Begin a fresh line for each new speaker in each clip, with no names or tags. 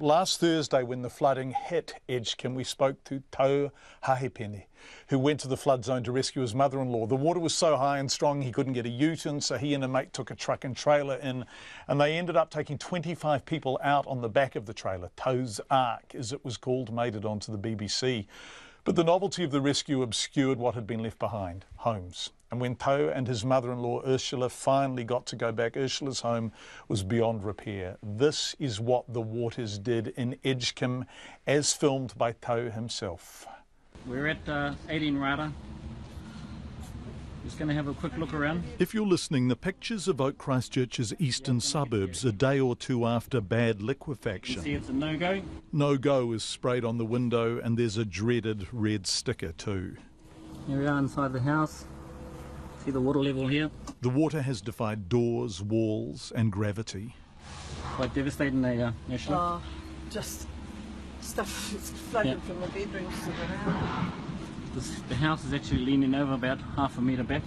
Last Thursday, when the flooding hit Edgecumbe, we spoke to Tau Hahipene, who went to the flood zone to rescue his mother-in-law. The water was so high and strong he couldn't get a U-turn, so he and a mate took a truck and trailer in, and they ended up taking 25 people out on the back of the trailer. Tau's Ark, as it was called, made it onto the BBC. But the novelty of the rescue obscured what had been left behind, homes. And when Tau and his mother-in-law Ursula finally got to go back, Ursula's home was beyond repair. This is what the waters did in Edgecumbe, as filmed by Tau himself.
We're at 18 Rata. Just going to have a quick look around.
If you're listening, the pictures of Oak Christchurch's eastern suburbs a day or two after bad liquefaction.
You see it's a no-go.
No-go is sprayed on the window, and there's a dreaded red sticker too.
Here we are inside the house. See the water level here?
The water has defied doors, walls and gravity.
Quite devastating there, Ursula.
Oh, just stuff that's flooded from the bedrooms to the house.
The house is actually leaning over about half a metre back.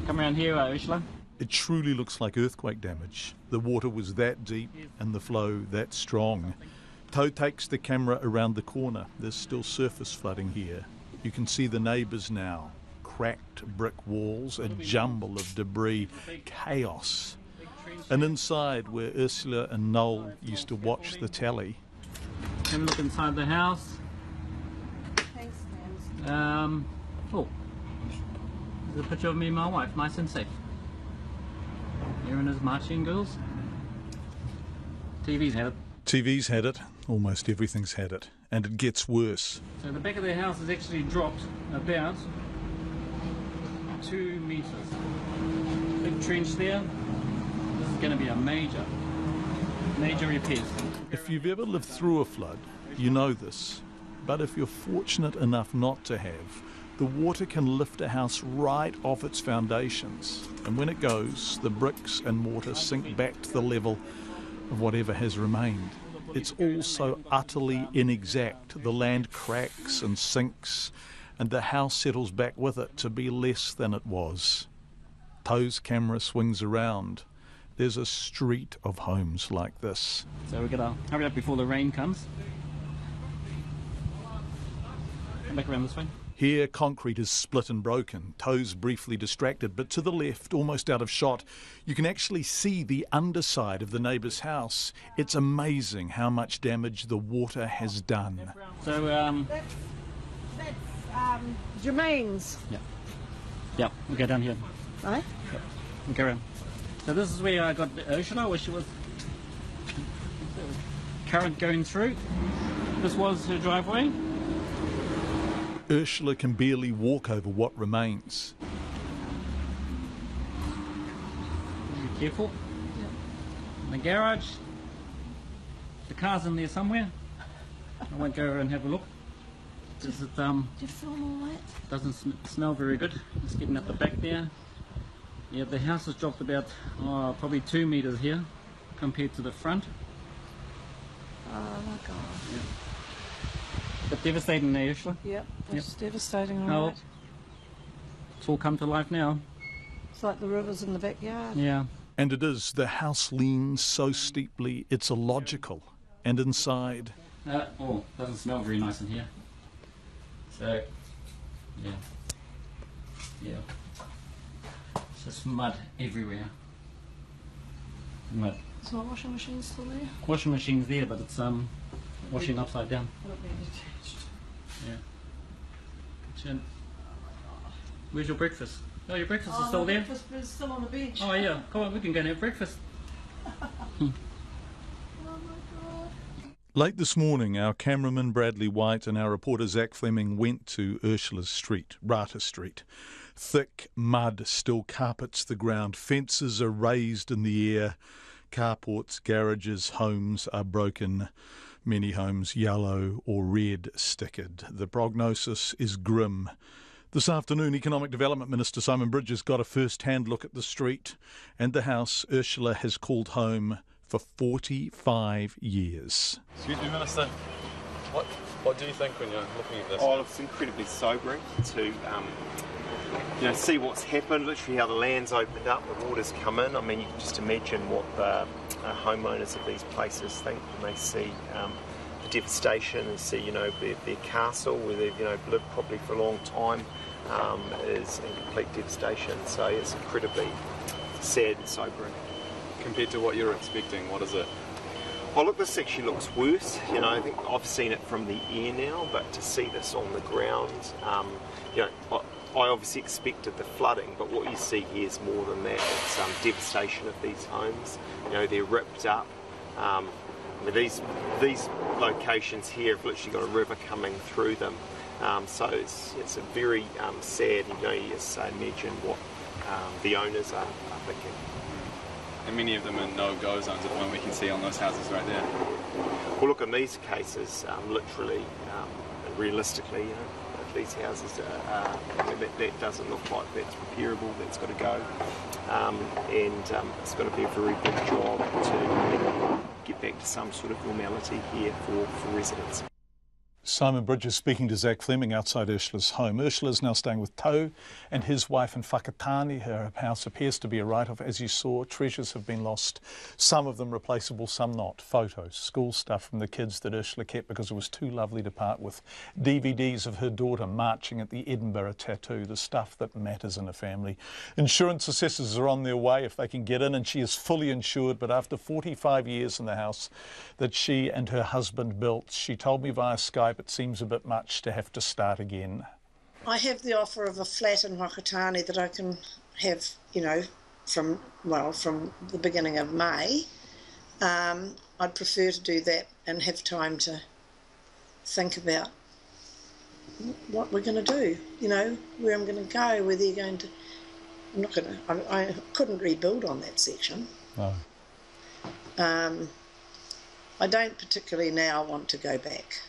Come around here, Ursula.
It truly looks like earthquake damage. The water was that deep and the flow that strong. Tau takes the camera around the corner. There's still surface flooding here. You can see the neighbours now. Cracked brick walls, a jumble of debris, chaos. And inside, where Ursula and Noel used to watch the telly.
Have a look inside the house. Oh, there's a picture of me and my wife, nice and safe. Aaron is marching girls. TV's had it.
TV's had it. Almost everything's had it. And it gets worse.
So the back of the house has actually dropped about 2 metres. Big trench there. This is going to be a major repairs.
If you've ever lived through a flood, you know this. But if you're fortunate enough not to have, the water can lift a house right off its foundations. And when it goes, the bricks and mortar sink back to the level of whatever has remained. It's all so utterly inexact. The land cracks and sinks, and the house settles back with it to be less than it was. Tau's camera swings around. There's a street of homes like this.
So we've got to hurry up before the rain comes. Come back around this way.
Here, concrete is split and broken. Tau's briefly distracted, but to the left, almost out of shot, you can actually see the underside of the neighbour's house. It's amazing how much damage the water has done.
So,
That's Jermaine's.
Yeah, we'll go down here.
Right?
We'll go around. So this is where I got Ursula, where she was current going through. This was her driveway.
Ursula can barely walk over what remains.
Be careful. In the garage. The car's in there somewhere. I won't go over and have a look. Does it,
Do you film all that?
doesn't smell very good. Just getting up the back there. Yeah, the house has dropped about probably 2 metres here compared to the front.
Oh my God.
Yeah. But devastating there, Ursula.
Yep, it's devastating,
Oh,
all right.
it's all come to life now.
It's like the rivers in the backyard.
Yeah.
And it is. The house leans so steeply, it's illogical. And inside...
Doesn't smell very nice in here. So, yeah. It's just mud everywhere. Mud.
Is my washing machine still there?
Washing machine's there, but it's washing upside down.
It'll be detached.
Yeah. Where's your breakfast? Oh, your breakfast is still there?
Breakfast is still on the bench.
Oh yeah, come on, we can go and have breakfast.
Oh my God.
Late this morning, our cameraman Bradley White and our reporter Zach Fleming went to Ursula's street, Rata Street. Thick mud still carpets the ground. Fences are raised in the air. Carports, garages, homes are broken. Many homes yellow or red stickered. The prognosis is grim. This afternoon, Economic Development Minister Simon Bridges got a first-hand look at the street and the house Ursula has called home for 45 years.
Excuse me, Minister. What do you think when you're looking at this?
Oh, it's incredibly sobering to see what's happened, literally how the land's opened up, the water's come in. I mean, you can just imagine what the homeowners of these places think when they see the devastation and see, their castle where they've, lived probably for a long time is in complete devastation. So it's incredibly sad and sobering.
Compared to what you're expecting, what is it?
Well, look, this actually looks worse. I think I've seen it from the air now, but to see this on the ground, I obviously expected the flooding, but what you see here is more than that. It's devastation of these homes. They're ripped up. These locations here have literally got a river coming through them. So it's a very sad, you just imagine what the owners are thinking.
And many of them are no-go zones at the moment, we can see on those houses right there.
Well, look, in these cases, literally, realistically, these houses, that doesn't look like that's repairable, that's got to go. And it's got to be a very big job to get back to some sort of normality here for residents.
Simon Bridges speaking to Zach Fleming outside Ursula's home. Ursula is now staying with Tau and his wife in Whakatane. Her house appears to be a write-off. As you saw, treasures have been lost, some of them replaceable, some not. Photos, school stuff from the kids that Ursula kept because it was too lovely to part with. DVDs of her daughter marching at the Edinburgh tattoo, the stuff that matters in a family. Insurance assessors are on their way if they can get in, and she is fully insured, but after 45 years in the house that she and her husband built, she told me via Skype it seems a bit much to have to start again.
I have the offer of a flat in Whakatane that I can have, from the beginning of May. I'd prefer to do that and have time to think about what we're going to do, where I'm going to go, whether you're going to... I couldn't rebuild on that section.
No.
I don't particularly now want to go back.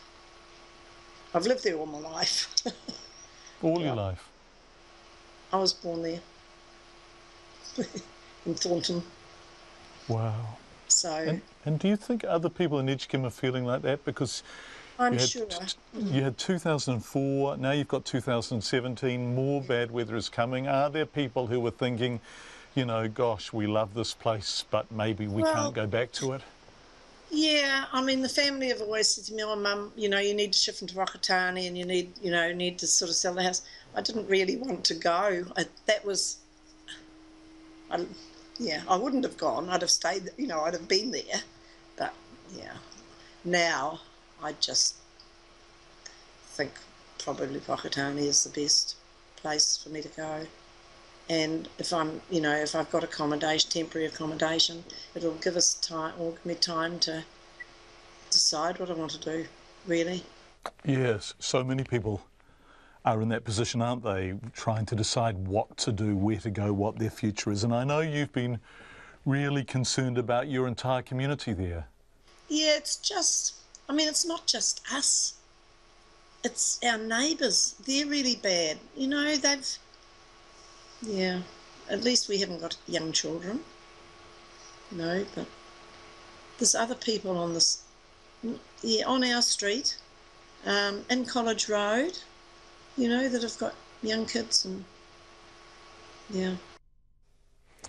I've lived there all my life.
All your life?
I was born there. In Thornton.
Wow.
So.
And do you think other people in Edgecumbe are feeling like that? Because
I'm sure.
You had 2004, now you've got 2017, more bad weather is coming. Are there people who were thinking, gosh, we love this place, but maybe we can't go back to it?
Yeah, the family have always said to me, "Oh, Mum, you need to shift into Whakatane and you need to sort of sell the house." I didn't really want to go. I wouldn't have gone. I'd have stayed, I'd have been there. But, yeah, now I just think probably Whakatane is the best place for me to go. And if if I've got temporary accommodation, it'll give me time to decide what I want to do, really.
Yes, so many people are in that position, aren't they? Trying to decide what to do, where to go, what their future is. And I know you've been really concerned about your entire community there.
Yeah, it's not just us. It's our neighbours. They're really bad. Yeah, at least we haven't got young children, but there's other people on on our street, in College Road, that have got young kids and, yeah.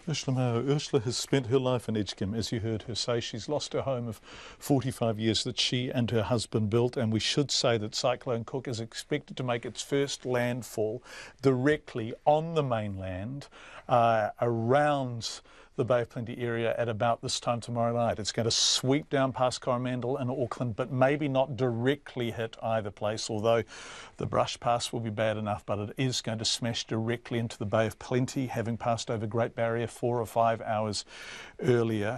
Ursula Mayo. Ursula has spent her life in Edgecumbe, as you heard her say. She's lost her home of 45 years that she and her husband built, and we should say that Cyclone Cook is expected to make its first landfall directly on the mainland around the Bay of Plenty area at about this time tomorrow night. It's going to sweep down past Coromandel and Auckland, but maybe not directly hit either place, although the brush pass will be bad enough, but it is going to smash directly into the Bay of Plenty, having passed over Great Barrier 4 or 5 hours earlier.